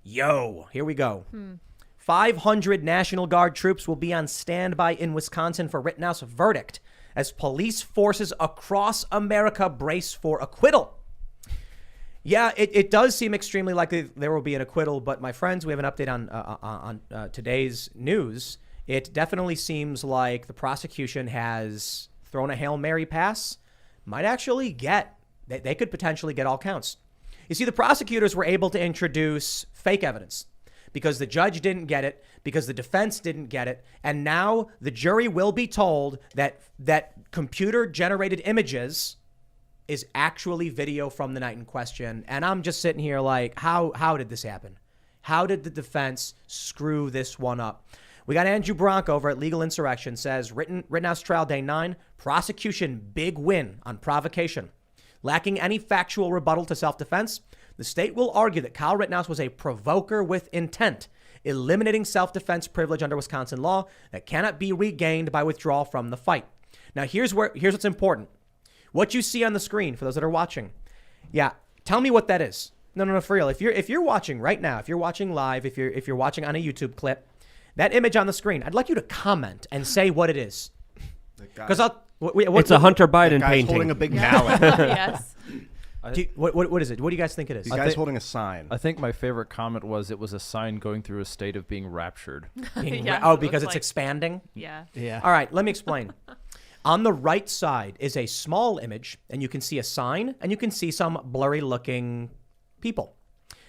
Yo, here we go. 500 National Guard troops will be on standby in Wisconsin for Rittenhouse verdict as police forces across America brace for acquittal. Yeah, it does seem extremely likely there will be an acquittal, but my friends, we have an update on today's news. It definitely seems like the prosecution has thrown a Hail Mary pass. Might actually they could potentially get all counts. You see, the prosecutors were able to introduce fake evidence because the judge didn't get it, because the defense didn't get it, and now the jury will be told that computer-generated images is actually video from the night in question. And I'm just sitting here like, how did this happen? How did the defense screw this one up? We got Andrew Bronk over at Legal Insurrection says, Rittenhouse trial day 9, prosecution big win on provocation. Lacking any factual rebuttal to self-defense, the state will argue that Kyle Rittenhouse was a provoker with intent, eliminating self-defense privilege under Wisconsin law that cannot be regained by withdrawal from the fight. Now, here's what's important. What you see on the screen, for those that are watching, yeah, tell me what that is. No, for real. If you're watching right now, if you're watching live, if you're watching on a YouTube clip, that image on the scrend, I'd like you to comment and say what it is. Because it's a Hunter Biden painting. Holding a big mallet. Yes. What is it? What do you guys think it is? The guy's holding a sign. I think my favorite comment was it was a sign going through a state of being raptured. Because it's expanding? Yeah. All right, let me explain. On the right side is a small image, and you can see a sign, and you can see some blurry-looking people.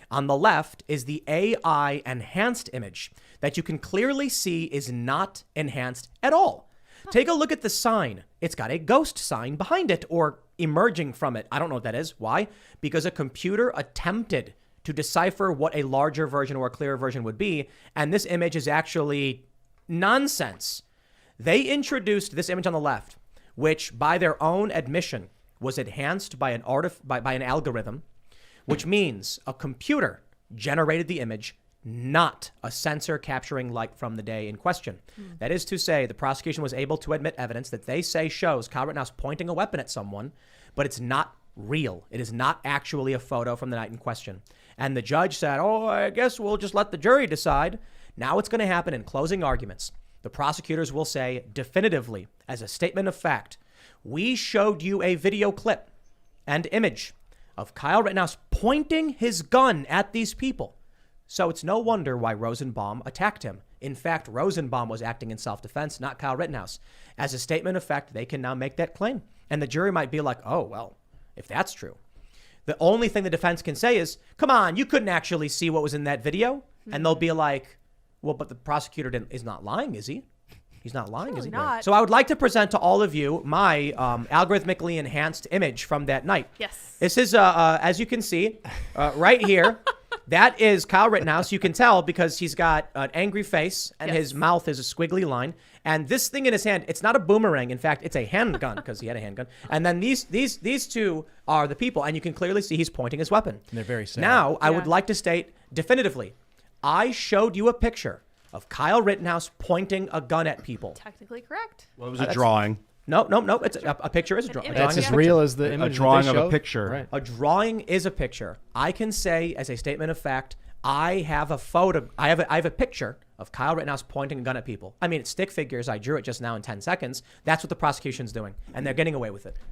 On the left is the AI enhanced image that you can clearly see is not enhanced at all. Take a look at the sign. It's got a ghost sign behind it or emerging from it. I don't know what that is. Why? Because a computer attempted to decipher what a larger version or a clearer version would be, and this image is actually nonsense. They introduced this image on the left, which by their own admission was enhanced by an algorithm, which means a computer generated the image, not a sensor capturing light from the day in question. That is to say, the prosecution was able to admit evidence that they say shows Kyle Rittenhouse pointing a weapon at someone, but it's not real. It is not actually a photo from the night in question. And the judge said, I guess we'll just let the jury decide. Now it's going to happen in closing arguments. The prosecutors will say definitively, as a statement of fact, we showed you a video clip and image of Kyle Rittenhouse pointing his gun at these people. So it's no wonder why Rosenbaum attacked him. In fact, Rosenbaum was acting in self-defense, not Kyle Rittenhouse. As a statement of fact, they can now make that claim. And the jury might be like, oh, well, if that's true. The only thing the defense can say is, come on, you couldn't actually see what was in that video. And they'll be like, well, but the prosecutor is not lying, is he? He's not lying, is he? Not. So I would like to present to all of you my algorithmically enhanced image from that night. Yes. This is, as you can see, right here. That is Kyle Rittenhouse. You can tell because he's got an angry face and his mouth is a squiggly line. And this thing in his hand, it's not a boomerang. In fact, it's a handgun because he had a handgun. And then these two are the people. And you can clearly see he's pointing his weapon. And they're very sad. Now, I would like to state definitively, I showed you a picture of Kyle Rittenhouse pointing a gun at people. Technically correct. Well, it was a drawing. No. It's a picture is a drawing. That's as real as the image. A drawing that they of a showed. picture. Right. A drawing is a picture. I can say, as a statement of fact, I have a photo. I have a picture of Kyle Rittenhouse pointing a gun at people. I mean, it's stick figures. I drew it just now in 10 seconds. That's what the prosecution's doing, and they're getting away with it.